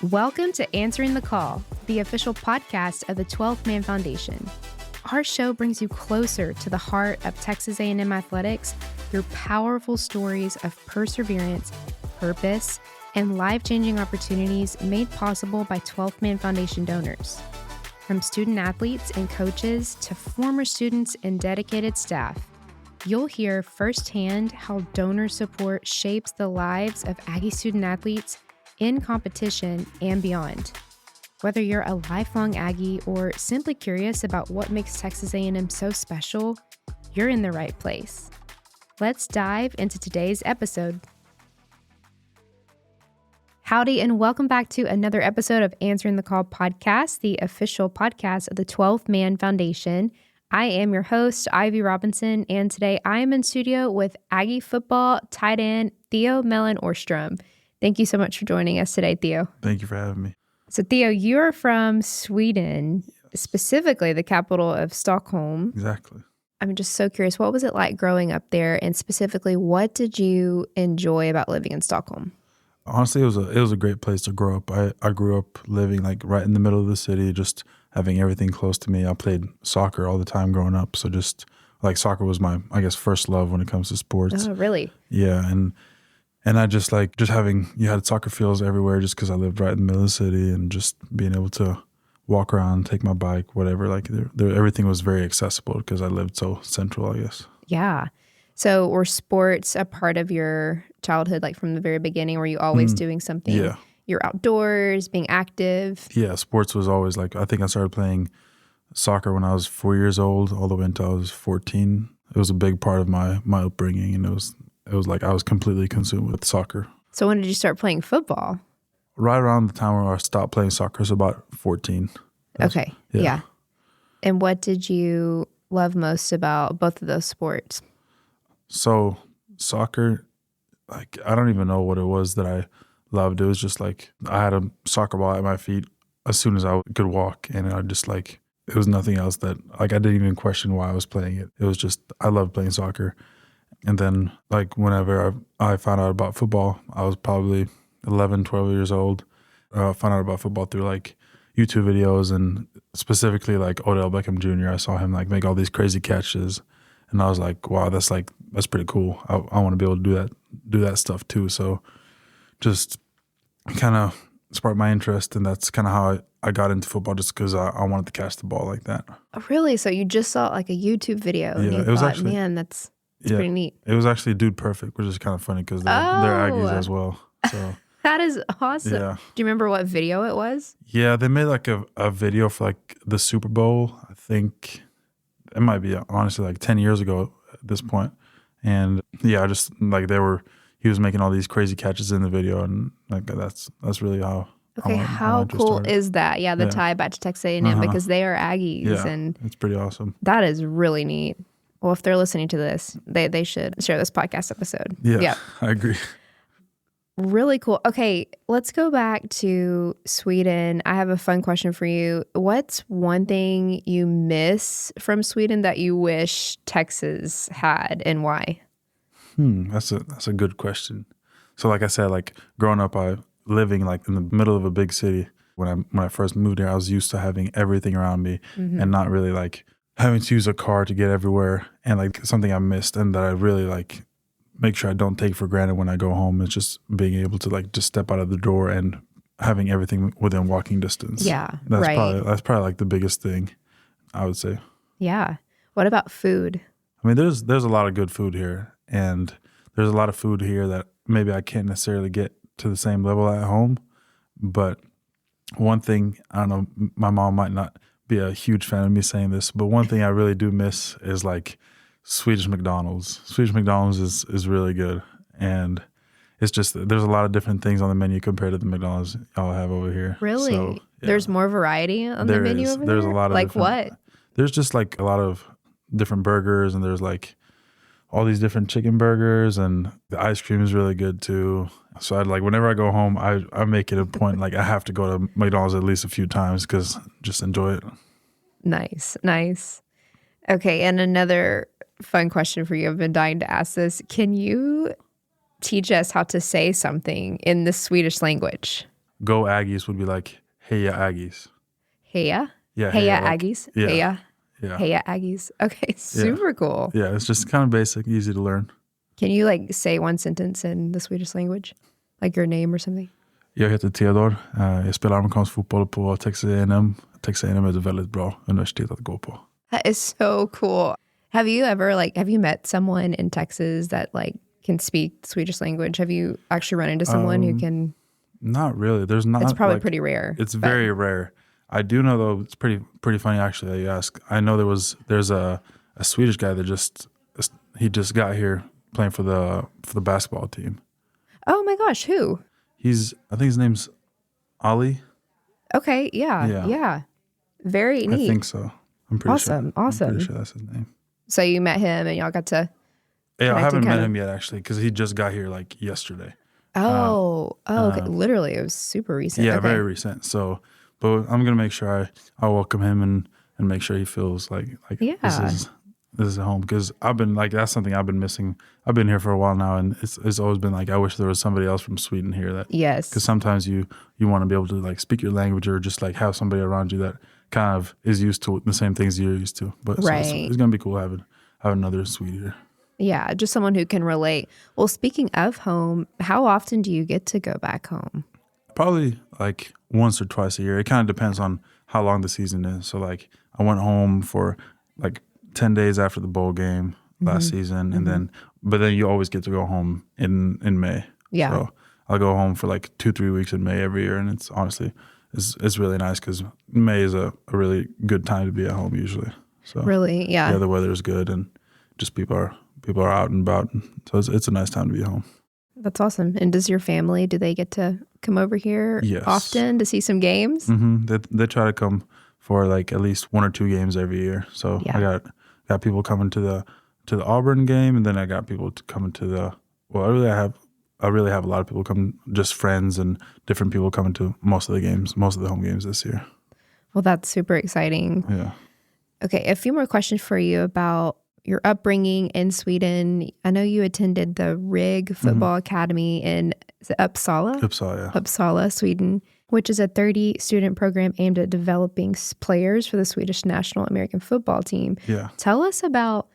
Welcome to Answering the Call, the official podcast of the 12th Man Foundation. Our show brings you closer to the heart of Texas A&M athletics through powerful stories of perseverance, purpose, and life-changing opportunities made possible by 12th Man Foundation donors. From student athletes and coaches to former students and dedicated staff, you'll hear firsthand how donor support shapes the lives of Aggie student athletes in competition and beyond. Whether you're a lifelong Aggie or simply curious about what makes Texas A&M so special, you're in the right place. Let's dive into today's episode. Howdy, and welcome back to another episode of Answering the Call podcast, the official podcast of the 12th Man Foundation. I am your host, Ivy Robinson, and today I am in studio with Aggie football tight end Theo Melin Öhrström. Thank you so much for joining us today, Theo. Thank you for having me. So, Theo, you're from Sweden, specifically the capital of Stockholm. Exactly. I'm just so curious, what was it like growing up there? And specifically, what did you enjoy about living in Stockholm? Honestly, it was a great place to grow up. I grew up living like right in the middle of the city, just having everything close to me. I played soccer all the time growing up. So just like soccer was my, I guess, first love when it comes to sports. Oh, really? Yeah. And I just like, you had soccer fields everywhere just because I lived right in the middle of the city, and just being able to walk around, take my bike, whatever. Like everything was very accessible because I lived so central, I guess. Yeah. So were sports a part of your childhood, like from the very beginning? Were you always doing something? Yeah. You're outdoors, being active? Yeah, sports was always like, I think I started playing soccer when I was 4 years old, all the way until I was 14. It was a big part of my upbringing, and it was like I was completely consumed with soccer. So when did you start playing football? Right around the time where I stopped playing soccer, so about 14. Okay, yeah. And what did you love most about both of those sports? So soccer, like I don't even know what it was that I loved. It was just like I had a soccer ball at my feet as soon as I could walk, and I just like, it was nothing else that, like, I didn't even question why I was playing it. It was just, I loved playing soccer. And then like whenever I found out about football, I was probably 11, 12 years old. I found out about football through like YouTube videos, and specifically like Odell Beckham Jr. I saw him like make all these crazy catches, and I was like, wow, that's pretty cool. I want to be able to do that stuff too. So just kind of sparked my interest, and that's kind of how I got into football, just because I wanted to catch the ball like that. Oh, really? So you just saw like a YouTube video and you thought, man, that's pretty neat. It was actually Dude Perfect, which is kind of funny because they're Aggies as well. So that is awesome. Yeah. Do you remember what video it was? Yeah, they made like a video for like the Super Bowl. I think it might be honestly like 10 years ago at this point. And yeah, just like he was making all these crazy catches in the video, and like that's really how. Okay, how cool is that? Yeah, the tie back to Texas A&M because they are Aggies, and it's pretty awesome. That is really neat. Well, if they're listening to this, they should share this podcast episode. Yeah, I agree. Really cool. Okay, let's go back to Sweden. I have a fun question for you. What's one thing you miss from Sweden that you wish Texas had, and why? That's a good question. So like I said, like growing up, living like in the middle of a big city, when I first moved here, I was used to having everything around me and not really like having to use a car to get everywhere. And like something I missed and that I really like make sure I don't take for granted when I go home is just being able to like just step out of the door and having everything within walking distance. Yeah, that's probably like the biggest thing, I would say. Yeah. What about food? I mean, there's a lot of good food here, and there's a lot of food here that maybe I can't necessarily get to the same level at home. But one thing, I don't know, my mom might not be a huge fan of me saying this, but one thing I really do miss is like Swedish McDonald's. Swedish McDonald's is really good, and it's just there's a lot of different things on the menu compared to the McDonald's y'all have over here. Really? So, yeah. There's more variety on the menu over there? There's a lot of like what? There's just like a lot of different burgers, and there's like all these different chicken burgers, and the ice cream is really good too. So I'd like, whenever I go home, I make it a point, like I have to go to McDonald's at least a few times because just enjoy it. Nice. Okay, and another fun question for you. I've been dying to ask this. Can you teach us how to say something in the Swedish language? Go Aggies would be like, hey ya Aggies. Heya? Yeah, hey Heya ya, like, Aggies? yeah, Heya? yeah, Heya Aggies. Okay, yeah, super cool. yeah. It's just kind of basic, easy to learn. Can you like say one sentence in the Swedish language? Like your name or something? Jag heter Theodor. Jag spelar amerikansk fotboll på Texas A&M. Texas A&M är ett väldigt bra universitet att gå på. That is so cool. Have you met someone in Texas that like can speak Swedish language? Have you actually run into someone who can? Not really. There's not. It's probably like, pretty rare. It's very rare. I do know though. It's pretty funny actually that you ask. I know there's a Swedish guy that just got here playing for the basketball team. Oh my gosh, who? I think his name's Ali. Okay, yeah. Very neat. I think so. I'm pretty sure. Awesome. I'm pretty sure that's his name. So you met him and y'all got to. Yeah, I haven't met kinda- him yet actually because he just got here like yesterday. Okay. Literally, it was super recent. Yeah, Okay. very recent. So, but I'm gonna make sure I welcome him and make sure he feels like Yeah. this is home, because I've been like, that's something I've been missing. I've been here for a while now, and it's always been like, I wish there was somebody else from Sweden here that. Yes. Because sometimes you want to be able to like speak your language or just like have somebody around you that kind of is used to the same things you're used to. But Right. so it's gonna be cool having another Swede here. Yeah, just someone who can relate. Well, speaking of home, how often do you get to go back home? Probably like once or twice a year. It kind of depends on how long the season is. So like I went home for like 10 days after the bowl game last season, and but then you always get to go home in May. Yeah. So I'll go home for like 2-3 weeks in May every year, and it's honestly it's really nice because May is a really good time to be at home usually. So Really? Yeah. yeah, the weather is good and just people are out and about, so it's a nice time to be home. That's awesome. And does your family, do they get to come over here Yes. often to see some games? They try to come for like at least 1 or 2 games every year. So Yeah. I got people coming to the Auburn game, and then I got people coming to the. Well, I really have a lot of people come, just friends and different people coming to most of the home games this year. Well, that's super exciting. Yeah. Okay, a few more questions for you about your upbringing in Sweden. I know you attended the RIG Football Academy in is it Uppsala? Uppsala, yeah. Uppsala, Sweden, which is a 30-student program aimed at developing players for the Swedish national American football team. Yeah. Tell us about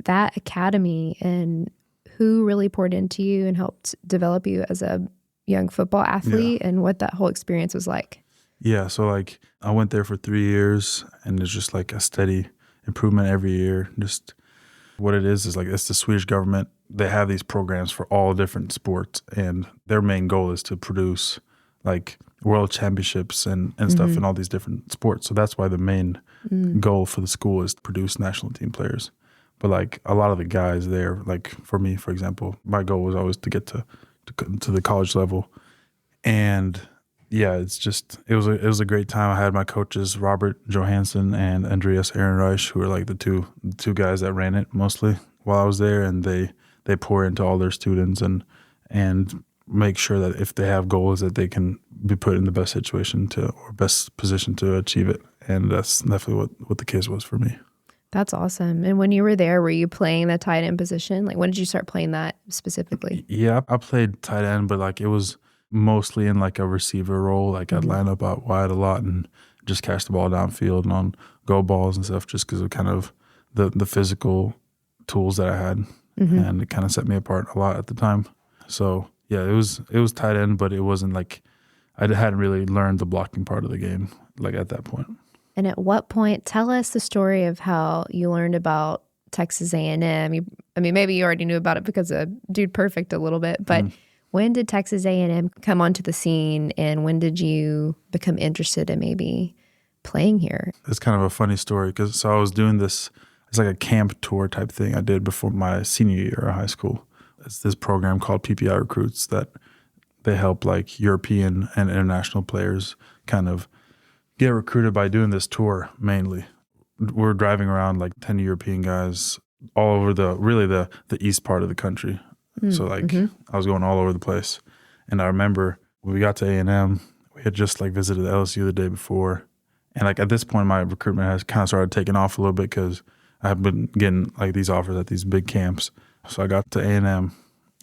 that academy and who really poured into you and helped develop you as a young football athlete and what that whole experience was like. Yeah, so like I went there for 3 years, and it's just like a steady improvement every year. Just what it is like it's the Swedish government. They have these programs for all different sports, and their main goal is to produce like world championships and stuff in all these different sports. So that's why the main goal for the school is to produce national team players. But like a lot of the guys there, like for me, for example, my goal was always to get to the college level. And yeah, it was a great time. I had my coaches Robert Johansson and Andreas Ehrenreich, who were like the two guys that ran it mostly while I was there, and they pour into all their students and make sure that if they have goals that they can be put in the best situation or best position to achieve it. And that's definitely what the case was for me. That's awesome. And when you were there, were you playing the tight end position? Like when did you start playing that specifically? Yeah, I played tight end, but like it was mostly in like a receiver role. Like I'd line up out wide a lot and just catch the ball downfield and on go balls and stuff, just because of kind of the physical tools that I had, and it kind of set me apart a lot at the time. So yeah, it was tight end, but it wasn't like I hadn't really learned the blocking part of the game like at that point. And at what point, tell us the story of how you learned about Texas A&M. I mean, maybe you already knew about it because of Dude Perfect a little bit, but when did Texas A&M come onto the scene, and when did you become interested in maybe playing here? It's kind of a funny story because I was doing this, it's like a camp tour type thing I did before my senior year of high school. It's this program called PPI Recruits that they help like European and international players kind of get recruited by doing this tour mainly. We're driving around like 10 European guys all over the east part of the country. So like I was going all over the place. And I remember when we got to A&M, we had just like visited LSU the day before. And like at this point, my recruitment has kind of started taking off a little bit because I have been getting like these offers at these big camps. So I got to A&M,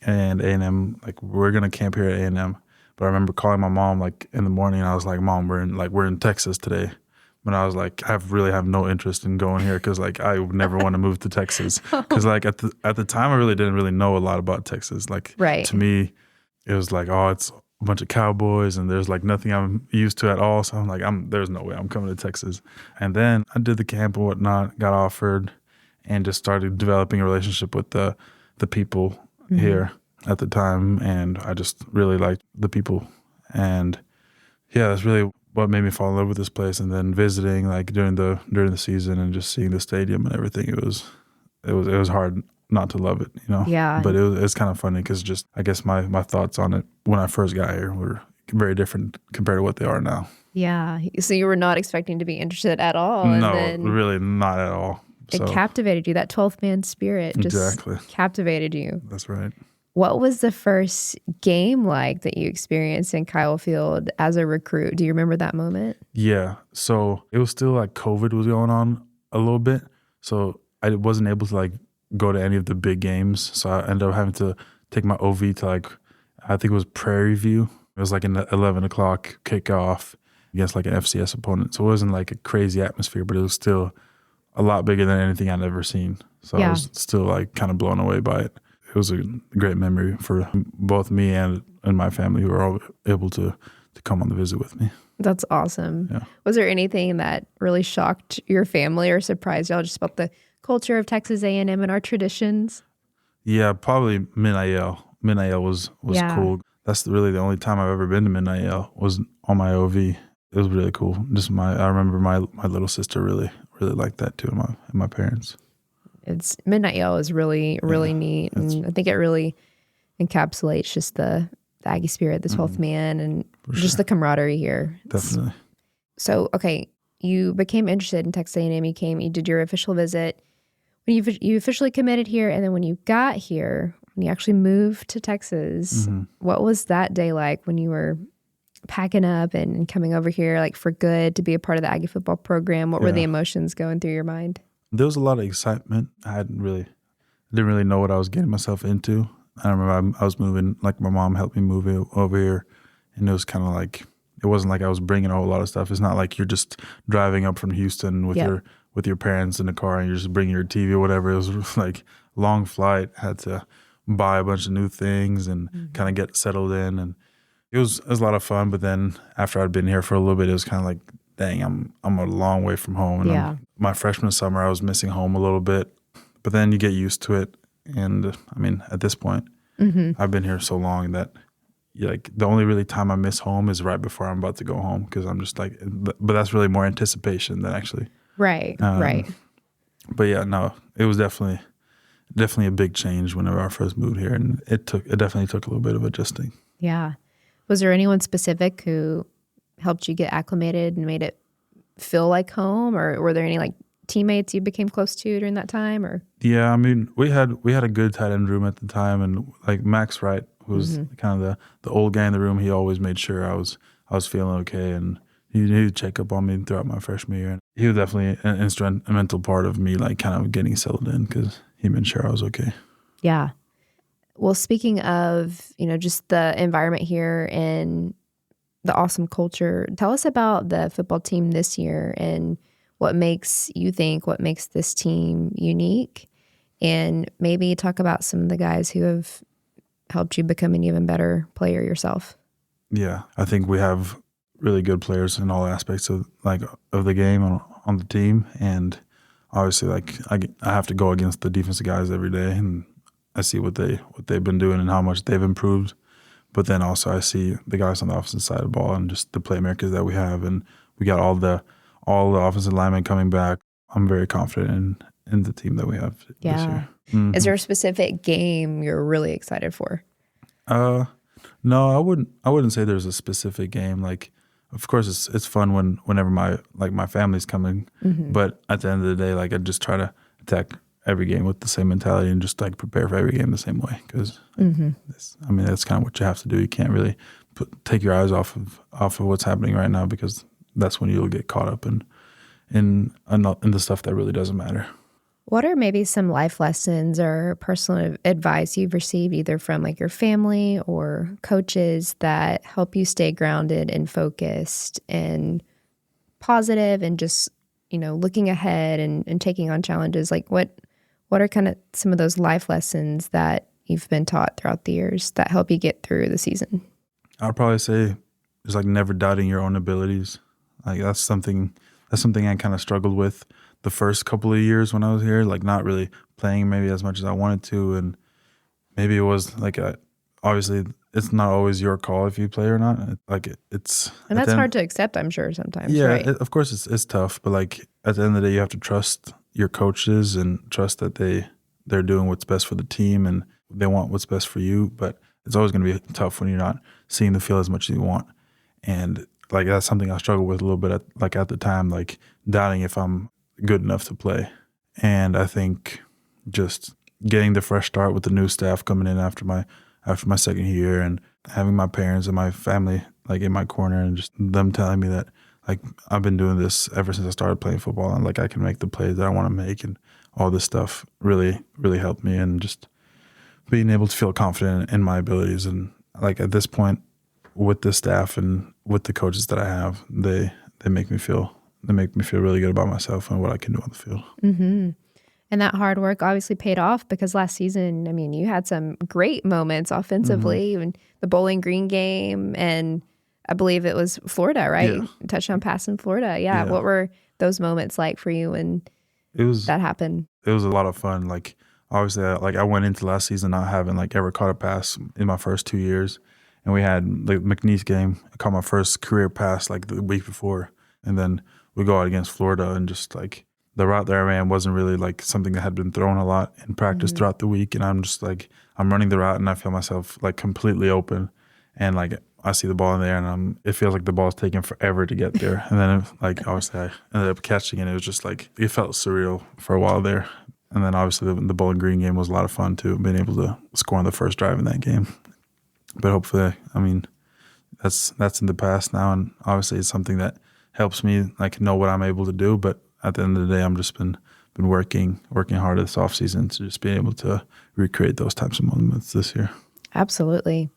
and A&M, like we're going to camp here at A&M. But I remember calling my mom like in the morning, and I was like, Mom, we're in Texas today. But I was like, I really have no interest in going here because like I would never want to move to Texas because like at the time I really didn't really know a lot about Texas. Like Right. to me, it was like, oh, it's a bunch of cowboys and there's like nothing I'm used to at all. So I'm like, there's no way I'm coming to Texas. And then I did the camp and whatnot, got offered, and just started developing a relationship with the people here at the time. And I just really liked the people. And yeah, that's really what made me fall in love with this place. And then visiting like during the season and just seeing the stadium and everything, it was hard not to love it, you know? Yeah. But it's kind of funny because just, I guess my thoughts on it when I first got here were very different compared to what they are now. Yeah. So you were not expecting to be interested at all. No, and then really not at all. it captivated you. That 12th man spirit just Exactly. captivated you. That's right. What was the first game like that you experienced in Kyle Field as a recruit? Do you remember that moment? Yeah. So it was still like COVID was going on a little bit. So I wasn't able to like go to any of the big games. So I ended up having to take my OV to like, I think it was Prairie View. It was like an 11 o'clock kickoff against like an FCS opponent. So it wasn't like a crazy atmosphere, but it was still a lot bigger than anything I'd ever seen. So I was still like kind of blown away by it. It was a great memory for both me and my family who were all able to come on the visit with me. That's awesome. Yeah. Was there anything that really shocked your family or surprised y'all just about the culture of Texas A&M and our traditions? Yeah, probably Mid-IL. Mid-IL was cool. That's really the only time I've ever been to Mid-IL was on my OV. It was really cool. I remember my little sister really liked that too, and my parents. Midnight Yell is really neat, and I think it really encapsulates just the Aggie spirit, the 12th man, and just the camaraderie here. Definitely. So, okay, you became interested in Texas A&M. You did your official visit. When you officially committed here, and then when you got here, when you actually moved to Texas, what was that day like when you were packing up and coming over here, like for good, to be a part of the Aggie football program? What were the emotions going through your mind? There was a lot of excitement. I didn't really know what I was getting myself into. I remember I was moving, like my mom helped me move over here, and it was kind of like, it wasn't like I was bringing a whole lot of stuff. It's not like you're just driving up from Houston with your parents in the car and you're just bringing your TV or whatever. It was like long flight. I had to buy a bunch of new things and kind of get settled in, and it was a lot of fun. But then after I'd been here for a little bit, it was kind of like, dang, I'm a long way from home. And my freshman summer, I was missing home a little bit. But then you get used to it. And I mean, at this point, I've been here so long that like the only really time I miss home is right before I'm about to go home, because I'm just like, but that's really more anticipation than actually. Right. But yeah, no, it was definitely a big change whenever I first moved here. And it definitely took a little bit of adjusting. Yeah. Was there anyone specific who helped you get acclimated and made it feel like home, or were there any like teammates you became close to during that time? Or yeah, I mean, we had a good tight end room at the time, and like Max Wright, who was kind of the old guy in the room, he always made sure I was feeling okay, and he'd check up on me throughout my freshman year. And he was definitely an instrumental part of me like kind of getting settled in, because he made sure I was okay. Yeah. Well, speaking of, just the environment here and the awesome culture, tell us about the football team this year and what makes this team unique, and maybe talk about some of the guys who have helped you become an even better player yourself. Yeah, I think we have really good players in all aspects of the game on the team, and obviously like I have to go against the defensive guys every day, and I see what they've been doing and how much they've improved. But then also I see the guys on the offensive side of the ball and just the playmakers that we have, and we got all the offensive linemen coming back. I'm very confident in the team that we have this year. Mm-hmm. Is there a specific game you're really excited for? No, I wouldn't say there's a specific game. Like, of course it's fun whenever my family's coming, but at the end of the day, like I just try to attack every game with the same mentality and just like prepare for every game the same way, because that's kind of what you have to do. You can't really take your eyes off of what's happening right now, because that's when you'll get caught up in the stuff that really doesn't matter. What are maybe some life lessons or personal advice you've received either from like your family or coaches that help you stay grounded and focused and positive and just, looking ahead and taking on challenges? Like what are kind of some of those life lessons that you've been taught throughout the years that help you get through the season? I'd probably say it's like never doubting your own abilities. Like that's something I kind of struggled with the first couple of years when I was here, like not really playing maybe as much as I wanted to. And maybe it was like, obviously it's not always your call if you play or not. It's, And that's hard to accept, I'm sure, sometimes, yeah, right? of course it's tough, but like at the end of the day, you have to trust your coaches and trust that they're doing what's best for the team and they want what's best for you. But it's always going to be tough when you're not seeing the field as much as you want. And like that's something I struggled with a little bit at the time, like doubting if I'm good enough to play. And I think just getting the fresh start with the new staff coming in after my second year and having my parents and my family like in my corner and just them telling me that like I've been doing this ever since I started playing football and like I can make the plays that I want to make and all this stuff really, really helped me. And just being able to feel confident in my abilities. And like at this point with the staff and with the coaches that I have, they make me feel really good about myself and what I can do on the field. Mm-hmm. And that hard work obviously paid off because last season, I mean, you had some great moments offensively and the Bowling Green game, and I believe it was Florida, right? Yeah. Touchdown pass in Florida. Yeah. What were those moments like for you when that happened? It was a lot of fun. Like obviously, I went into last season not having like ever caught a pass in my first 2 years, and we had the McNeese game. I caught my first career pass like the week before, and then we go out against Florida and just like the route that I ran wasn't really like something that had been thrown a lot in practice throughout the week. And I'm just like, I'm running the route and I feel myself like completely open. And like, I see the ball in there and it feels like the ball's taking forever to get there. And then like, obviously I ended up catching it. It was just like, it felt surreal for a while there. And then obviously the Bowling Green game was a lot of fun too, being able to score on the first drive in that game. But hopefully, I mean, that's in the past now. And obviously it's something that helps me like know what I'm able to do. But at the end of the day, I'm just been working hard this offseason to just be able to recreate those types of moments this year. Absolutely.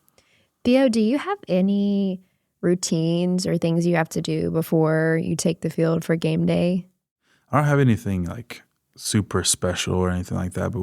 Theo, do you have any routines or things you have to do before you take the field for game day? I don't have anything like super special or anything like that, but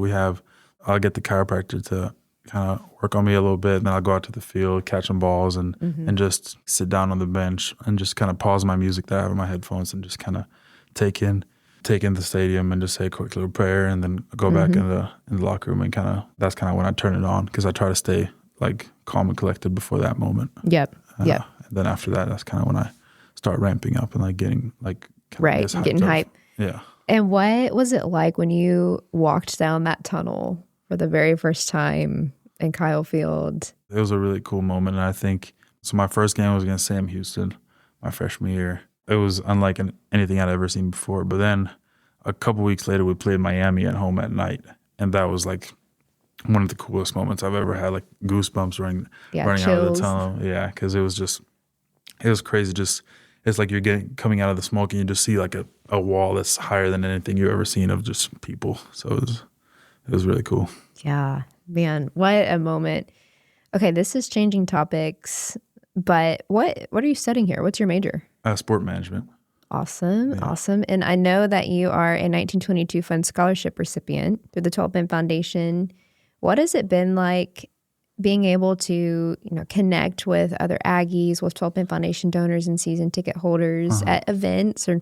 I'll get the chiropractor to kind of work on me a little bit, and then I'll go out to the field, catch some balls, and just sit down on the bench and just kind of pause my music that I have in my headphones and just kind of take in the stadium and just say a quick little prayer and then go back in the locker room and that's kind of when I turn it on because I try to stay like calm and collected before that moment. Yep. And then after that, that's kind of when I start ramping up and like getting like getting hype. Yeah. And what was it like when you walked down that tunnel for the very first time in Kyle Field? It was a really cool moment, and I think so. My first game was against Sam Houston, my freshman year. It was unlike anything I'd ever seen before. But then a couple weeks later, we played Miami at home at night. And that was like one of the coolest moments I've ever had, like goosebumps running out of the tunnel. Yeah, because it was crazy. Just it's like you're coming out of the smoke and you just see like a wall that's higher than anything you've ever seen of just people. So it was really cool. Yeah, man, what a moment. Okay, this is changing topics, but what are you studying here? What's your major? Sport management. Awesome, yeah. Awesome. And I know that you are a 1922 Fund Scholarship recipient through the 12 Man Foundation. What has it been like being able to, connect with other Aggies, with 12 Man Foundation donors and season ticket holders at events? Or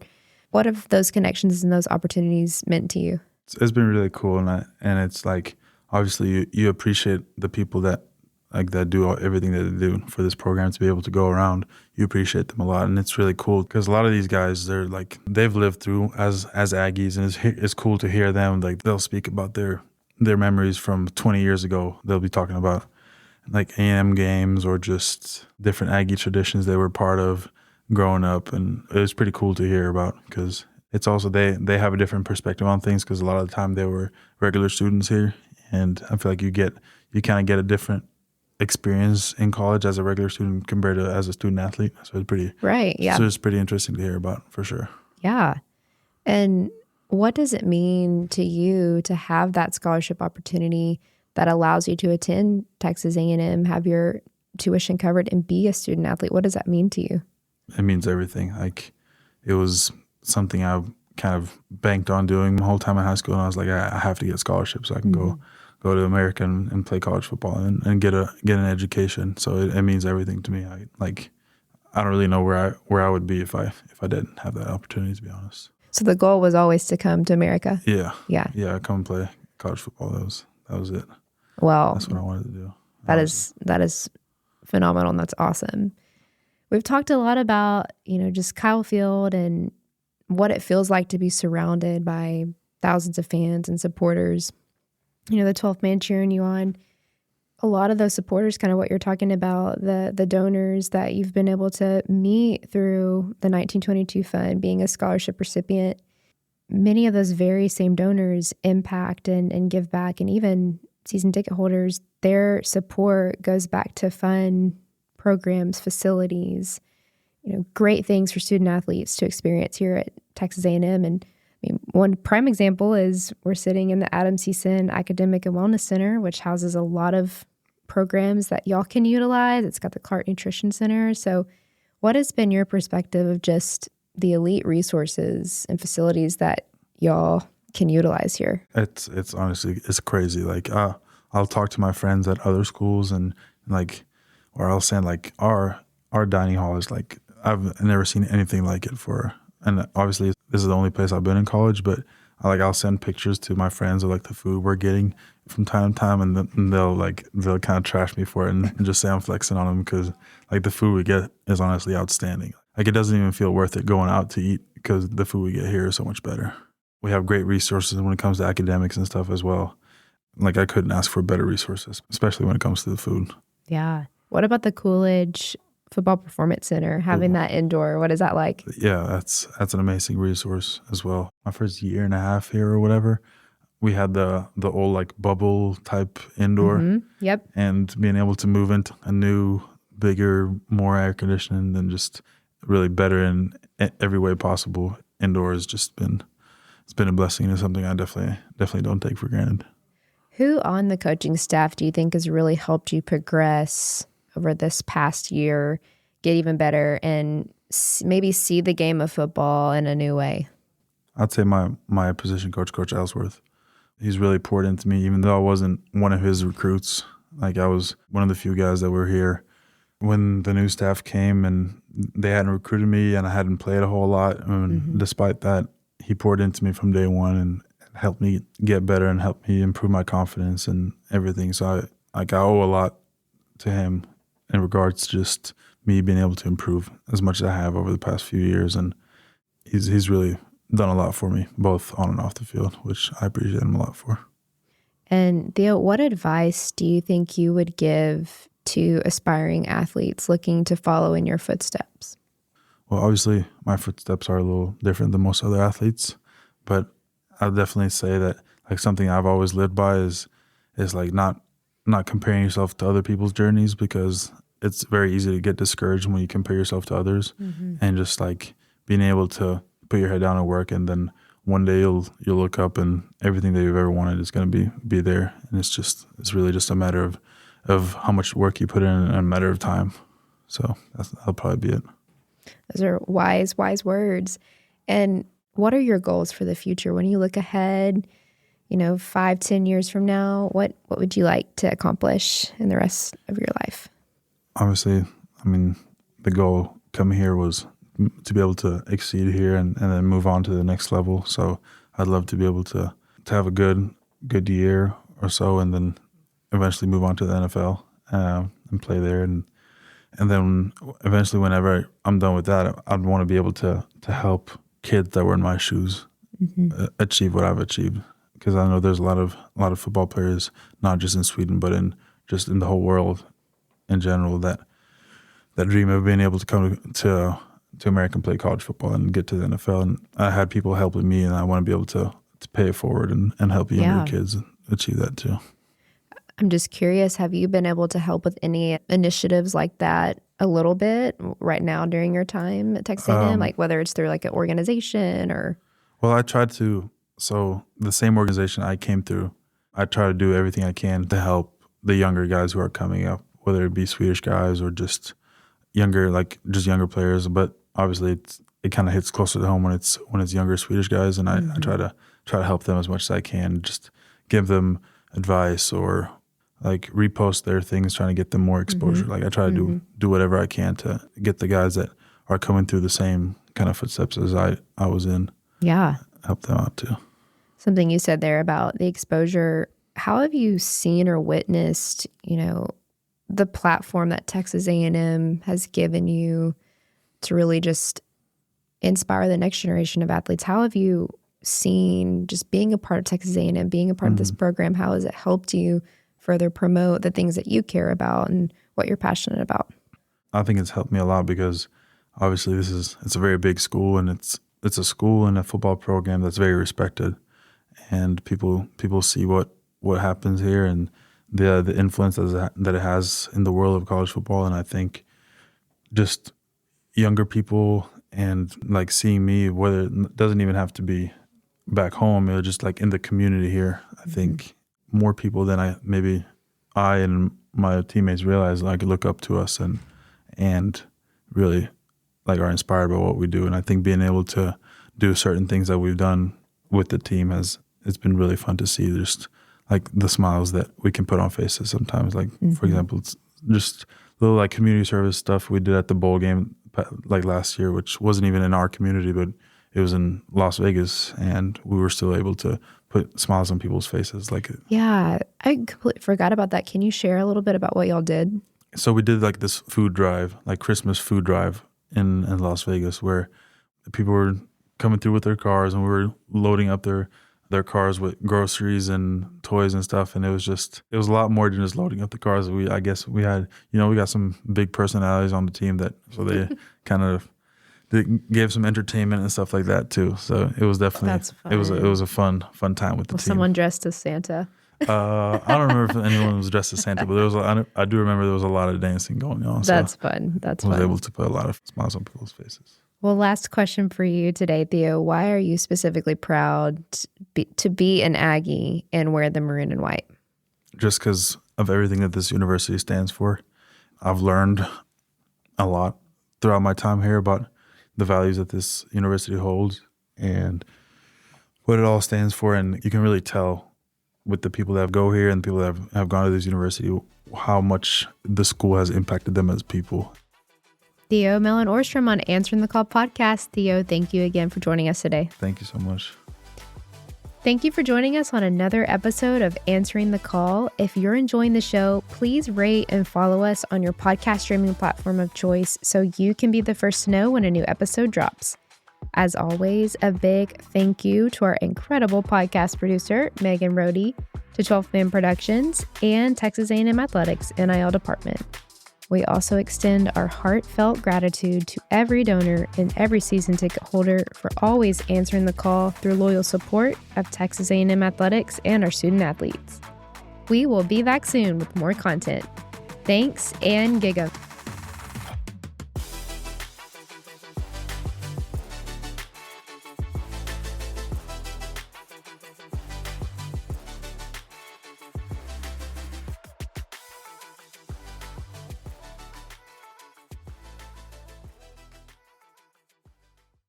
what have those connections and those opportunities meant to you? It's been really cool, and it's like obviously you appreciate the people that do everything that they do for this program to be able to go around. You appreciate them a lot, and it's really cool because a lot of these guys, they've lived through as Aggies, and it's cool to hear them. Like they'll speak about their memories from 20 years ago. They'll be talking about like A&M games or just different Aggie traditions they were part of growing up, and it was pretty cool to hear about because it's also they have a different perspective on things because a lot of the time they were regular students here, and I feel like you kind of get a different experience in college as a regular student compared to as a student athlete. So it's pretty right. Yeah. So it's pretty interesting to hear about for sure. Yeah. And What does it mean to you to have that scholarship opportunity that allows you to attend Texas A&M, have your tuition covered, and be a student athlete? What does that mean to you? It means everything. Like, it was something I kind of banked on doing the whole time in high school, and I was like, I have to get a scholarship so I can go to America and play college football and get an education. So it means everything to me. I don't really know where I would be if I didn't have that opportunity, to be honest. So the goal was always to come to America? Yeah. Yeah. Yeah, come and play college football. That was it. Well, that's what I wanted to do. That is phenomenal, and that's awesome. We've talked a lot about, just Kyle Field and what it feels like to be surrounded by thousands of fans and supporters. The 12th man cheering you on. A lot of those supporters, kind of what you're talking about, the donors that you've been able to meet through the 1922 Fund, being a scholarship recipient, many of those very same donors impact and give back, and even season ticket holders, their support goes back to fun programs, facilities, great things for student athletes to experience here at Texas A&M. And one prime example is we're sitting in the Adam C. Sin Academic and Wellness Center, which houses a lot of programs that y'all can utilize. It's got the Clark Nutrition Center. So what has been your perspective of just the elite resources and facilities that y'all can utilize here? It's honestly, it's crazy. Like, I'll talk to my friends at other schools and or I'll say our dining hall is I've never seen anything like it and obviously this is the only place I've been in college, but I'll send pictures to my friends of the food we're getting from time to time, and they'll kind of trash me for it and just say I'm flexing on them because the food we get is honestly outstanding. It doesn't even feel worth it going out to eat because the food we get here is so much better. We have great resources when it comes to academics and stuff as well. I couldn't ask for better resources, especially when it comes to the food. Yeah. What about the Coolidge Football Performance Center, having that indoor? What is that like? Yeah, that's an amazing resource as well. My first year and a half here or whatever, we had the old bubble type indoor. Mm-hmm. Yep. And being able to move into a new, bigger, more air conditioning and just really better in every way possible indoor has just been a blessing and something I definitely don't take for granted. Who on the coaching staff do you think has really helped you progress over this past year, get even better, and maybe see the game of football in a new way? I'd say my position coach, Coach Ellsworth. He's really poured into me, even though I wasn't one of his recruits. I was one of the few guys that were here when the new staff came, and they hadn't recruited me, and I hadn't played a whole lot. And despite that, he poured into me from day one and helped me get better and helped me improve my confidence and everything. So I owe a lot to him in regards to just me being able to improve as much as I have over the past few years. And he's really done a lot for me, both on and off the field, which I appreciate him a lot for. And Theo, what advice do you think you would give to aspiring athletes looking to follow in your footsteps? Well, obviously, my footsteps are a little different than most other athletes, but I'll definitely say that something I've always lived by is not comparing yourself to other people's journeys, because it's very easy to get discouraged when you compare yourself to others, and just being able to put your head down and work, and then one day you'll look up and everything that you've ever wanted is going to be there, and it's really just a matter of how much work you put in and a matter of time. So that'll probably be it. Those are wise words. And what are your goals for the future? When you look ahead, 5-10 years from now, what would you like to accomplish in the rest of your life? Obviously, the goal coming here was to be able to exceed here and then move on to the next level. So I'd love to be able to have a good year or so, and then eventually move on to the NFL and play there. And then eventually, whenever I'm done with that, I'd want to be able to help kids that were in my shoes achieve what I've achieved. Because I know there's a lot of football players, not just in Sweden, but in the whole world in general, that dream of being able to come to America and play college football and get to the NFL. And I had people helping me, and I want to be able to pay it forward and help younger kids achieve that too. I'm just curious, have you been able to help with any initiatives like that a little bit right now during your time at Texas A&M, whether it's through an organization or? Well, I tried to So the same organization I came through, I try to do everything I can to help the younger guys who are coming up, whether it be Swedish guys or just younger players. But obviously it kind of hits closer to home when it's younger Swedish guys, and I try to help them as much as I can, just give them advice or like repost their things, trying to get them more exposure. Like I try to do whatever I can to get the guys that are coming through the same kind of footsteps as I was in. Yeah. Help them out too. Something you said there about the exposure. How have you seen or witnessed, the platform that Texas A&M has given you to really just inspire the next generation of athletes? How have you seen just being a part of Texas A&M, being a part of this program? How has it helped you further promote the things that you care about and what you're passionate about? I think it's helped me a lot because obviously it's a very big school, and it's a school and a football program that's very respected, and people see what happens here and the influence that it has in the world of college football. And I think just younger people and like seeing me, whether it doesn't even have to be back home, it was just like in the community here. I think more people than I and my teammates realize like look up to us and really like are inspired by what we do. And I think being able to do certain things that we've done with the team it's been really fun to see, just like the smiles that we can put on faces sometimes. Like for example, it's just little like community service stuff we did at the bowl game like last year, which wasn't even in our community, but it was in Las Vegas, and we were still able to put smiles on people's faces. Yeah, I completely forgot about that. Can you share a little bit about what y'all did? So we did like this food drive, like Christmas food drive in Las Vegas, where people were coming through with their cars, and we were loading up their cars with groceries and toys and stuff. And it was a lot more than just loading up the cars. I guess we had, we got some big personalities on the team so they kind of they gave some entertainment and stuff like that too. So it was definitely, it was a fun time with the team. Was someone dressed as Santa? I don't remember if anyone was dressed as Santa, but I do remember there was a lot of dancing going on. That's fun. I was able to put a lot of smiles on people's faces. Well, last question for you today, Theo. Why are you specifically proud to be an Aggie and wear the maroon and white? Just because of everything that this university stands for. I've learned a lot throughout my time here about the values that this university holds and what it all stands for. And you can really tell with the people that go here and the people that have gone to this university how much the school has impacted them as people. Theo Melin Öhrström on Answering the Call podcast. Theo, thank you again for joining us today. Thank you so much. Thank you for joining us on another episode of Answering the Call. If you're enjoying the show, please rate and follow us on your podcast streaming platform of choice so you can be the first to know when a new episode drops. As always, a big thank you to our incredible podcast producer, Megan Rohde, to 12th Man Productions, and Texas A&M Athletics NIL Department. We also extend our heartfelt gratitude to every donor and every season ticket holder for always answering the call through loyal support of Texas A&M Athletics and our student athletes. We will be back soon with more content. Thanks and gig 'em.